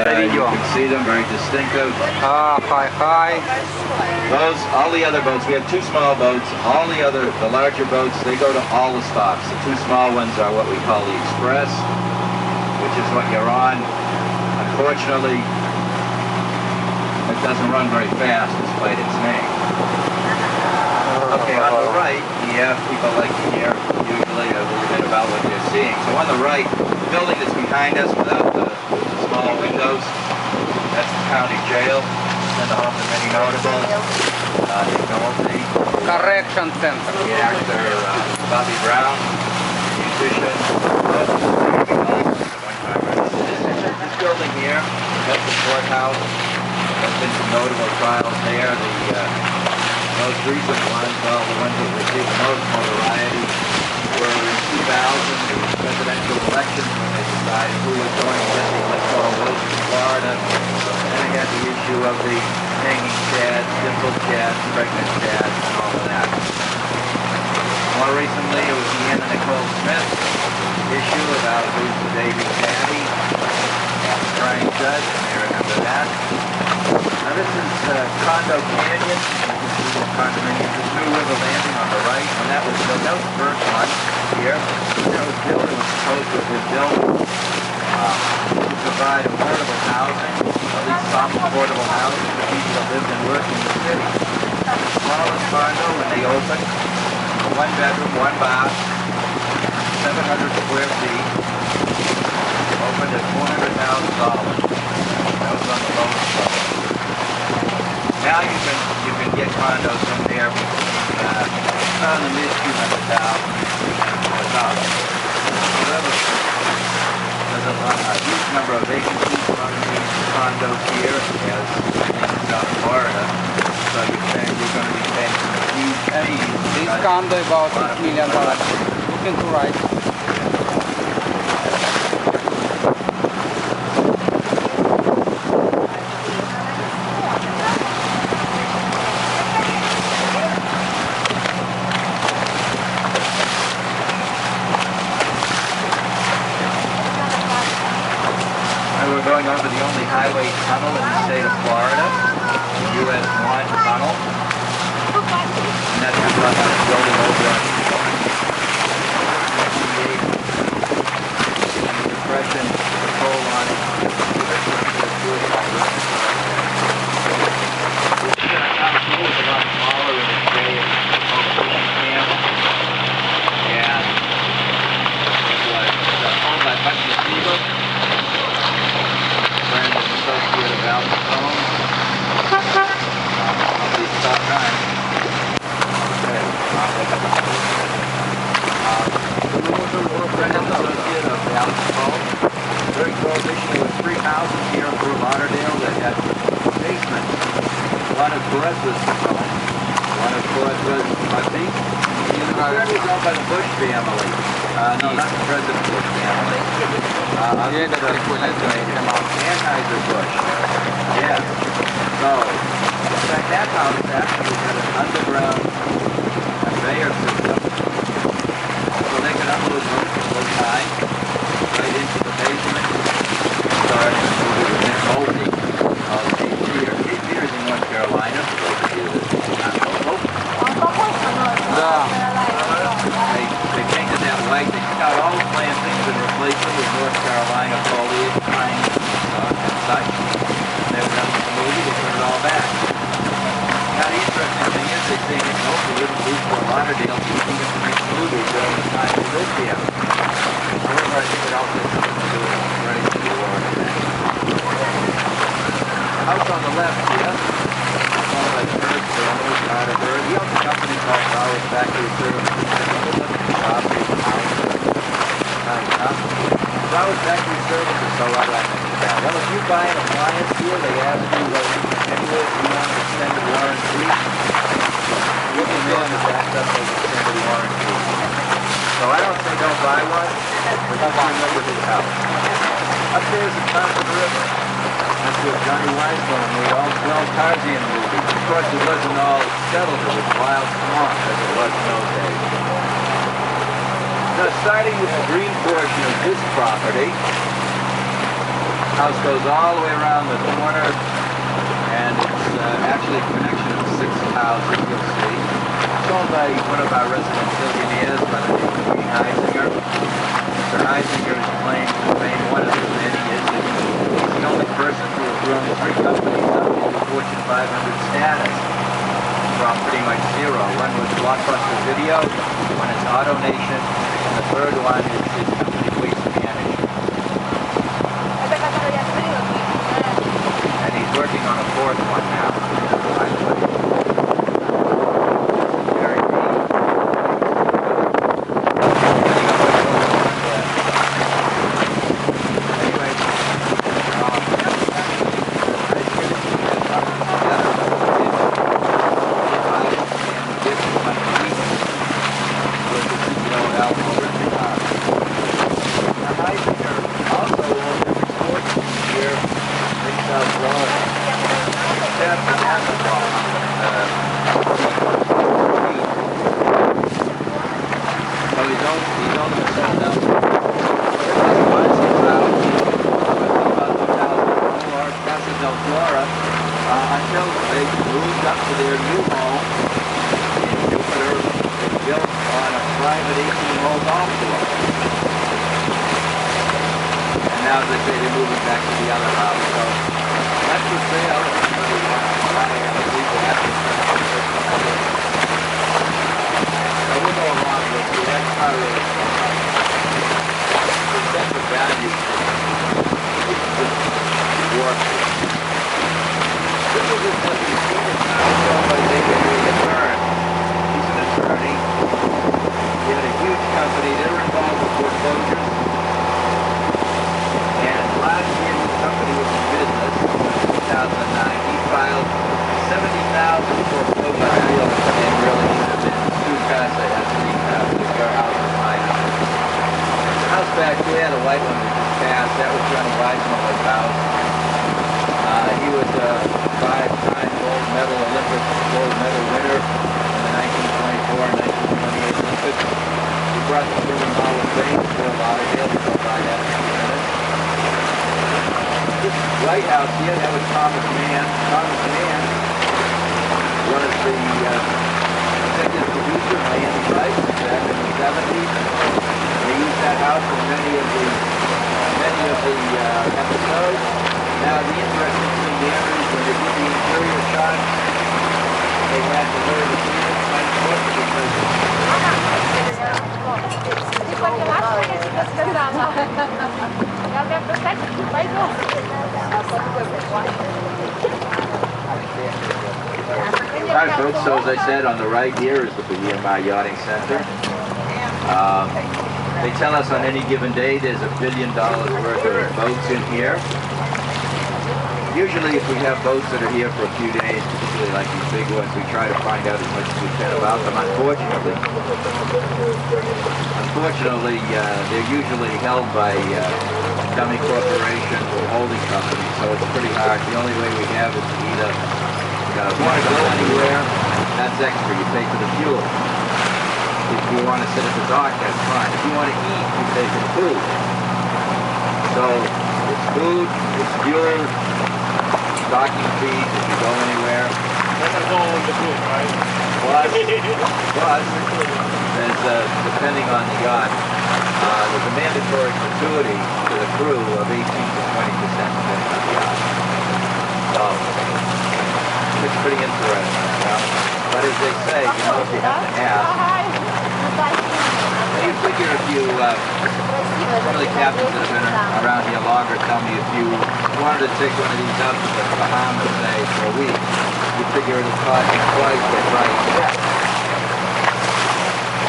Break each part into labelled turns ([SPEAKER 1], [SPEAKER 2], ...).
[SPEAKER 1] You
[SPEAKER 2] видео.
[SPEAKER 1] can see them, very distinctive.
[SPEAKER 2] Hi.
[SPEAKER 1] Those, all the other boats, we have two small boats. All the larger boats, they go to all the stops. The two small ones are what we call the Express, which is what you're on. Unfortunately, it doesn't run very fast despite its name. Okay, on the right, people like to hear usually a little bit about what they're seeing. So on the right, the building that's behind us without the small windows, that's the county jail. Send home to many notables.
[SPEAKER 2] Correction center.
[SPEAKER 1] The actor Bobby Brown, musician. This building here, that's the courthouse. There's been some notable trials there. The most recent ones, well, the ones that received the most notoriety were in 2000, the presidential elections when they decided who was going to get the electoral votes in Florida. And they had the issue of the hanging chads, dimpled chads, pregnant chads, and all of that. More recently, it was the Anna Nicole Smith issue about who's the baby's daddy. Brian Judd, you may remember that. Now this is Condo Canyon. Condominium, this New River Landing on the right. When that was built, that was the first one here. That was built, it was supposed to have been built to provide affordable housing, at least some affordable housing for people that lived and worked in the city. Smallest condo when they opened, one bedroom, one bath, 700 square feet, opened at $400,000. That was on the lowest level. Now you can get condos in there on the mid 200,000 or however, there's a huge number of vacancies on these condos here as in South Florida. So you're going to be paying some huge fees.
[SPEAKER 2] This condo about $6 million. Looking to right.
[SPEAKER 1] We're going over the only highway tunnel in the state of Florida, the US 1 tunnel. And that's just like a building over on the Depression, the coal on it. This is a lot smaller in its day of camp. And it was owned by Bucky Siegel. Friend and associate of Al Capone. I'll be stop time. Okay. Friend and associate of Al Capone. During Prohibition, there were 3 houses here in Lauderdale that had basements. One, of course, was Capone. One, of course, was Bucky. The third was owned by the Bush family. No, not the President Bush family. Anheuser-Busch. Yeah. So, in fact, that house actually had an underground conveyor system. So they could unload those high right into the basement. Starting a movie with Nick Nolte called Cape Fear. Cape Fear is in North Carolina. For those of you that are not local. They painted that white. They took out all the plantings and replaced them with North Carolina foliage, pine, and such. And they were done with the movie. They put it all back. Now the interesting thing is they say Nick Nolte wouldn't leave Fort Lauderdale so he can get to make movies during the time he lived here. However, I think it all has something to do with running to the war. House on the left here. Owned by the Bird family, not a bird. He owns a company called Flowers Factory Services. Flowers Factory Services, so why do I mention that? Well, if you buy an appliance here, they ask you anywhere if you want an extended warranty. You can mail them backed up with extended warranty. So I don't say don't buy one, but just remember his house. Upstairs is top of the river. That's where Johnny Weissmuller made all 12 Tarzan movies. Of course, it wasn't all settled. It was wild swamp as it was in those days. Now, starting with the green portion of this property, House goes all the way around the corner, and it's actually a connection of 6 houses, you'll see. It's owned by one of our resident billionaires by the name of Heisinger. Mr. Heisinger's claim to fame, one of his many, is that he's the only person who has grown 3 companies up into Fortune 500 status from pretty much zero. One was Blockbuster Video, one is AutoNation, and the third one is his company Waste Management. And he's working on a 4th one now. Very neat. Anyway, until they moved up to their new home in Jupiter, they built on a private 18-hole golf course. And now they say they're moving back to the other house. So that's for sale. Everybody wants to buy it. I believe that. So we'll go along with it. That's how the sense of value works. This is his nephew, Peter, by David Stern. He's an attorney. He had a huge company. They were involved with foreclosures. And last year his company was in business, 2009. He filed 70,000 foreclosure appeals and really should have been sued past it as your house is my house. The house back there, the white one that just passed, that was John Weissmuller's house. He was a 5-time gold medal Olympic gold medal winner in the 1924 and 1928 Olympics. He brought the Swimming Hall of Fame to Lauderdale. We'll go by that in a few minutes. This White House here, that was Thomas Mann. Thomas Mann was the executive producer of Miami Vice back in the 70s. They used that house in many of the episodes. Now, the interesting thing there is when they did the interior shots, they had to lower the ceiling 10 foot because... Alright folks, so as I said, on the right here is the BMI Yachting Center. They tell us on any given day there's $1 billion worth of boats in here. Usually if we have boats that are here for a few days, particularly like these big ones, we try to find out as much as we can about them. Unfortunately, they're usually held by dummy corporations or holding companies, so it's pretty hard. The only way we have is to either want to go anywhere, that's extra, you pay for the fuel. If you want to sit at the dock, that's fine. If you want to eat, you pay for the food. So it's food, it's fuel, docking fees if you go anywhere.
[SPEAKER 3] That's a whole with the food, right?
[SPEAKER 1] Plus, there's, depending on the yacht, there's a mandatory gratuity to the crew of 18 to 20% depending on the yacht. So, it's pretty interesting, you know? But as they say, you know, if you have to ask, you figure if you, some of the captains that have been around here longer tell me if you wanted to take one of these up to the Bahamas, say, for a week, you figure it'll cost you twice the price check.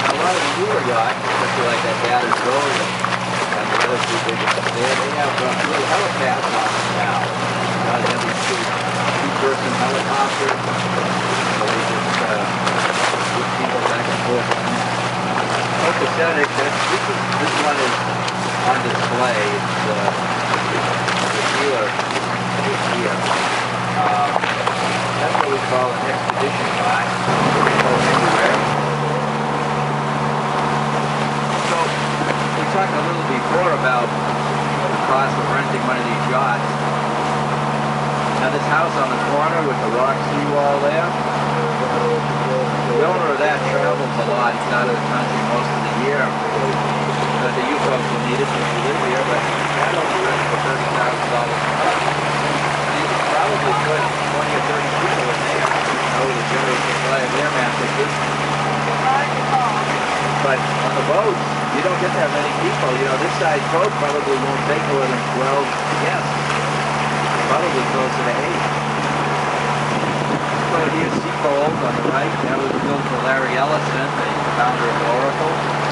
[SPEAKER 1] A lot of the newer yachts, especially like that Battered Gold and the other two big ones there, they have little helipads on them now. They have these two-person helicopters, so they just put people back and forth on that. Copacetic, this one is on display. It's the dealer is here. That's what we call an expedition yacht. It goes anywhere. So we talked a little before about the cost of renting one of these yachts. Now this house on the corner with the rock seawall there, the owner of that travels a lot. He's out of the country most of the year. But you folks will need it if you live here, but that only rents for $30,000 a month. You could probably put 20 or 30 people in there. You know, the general supply of air mattresses. But on the boats, you don't get that many people. You know, this size boat probably won't take more than 12 guests. Probably closer to 8. So here's Seabold on the right. That was built for Larry Ellison, the founder of Oracle.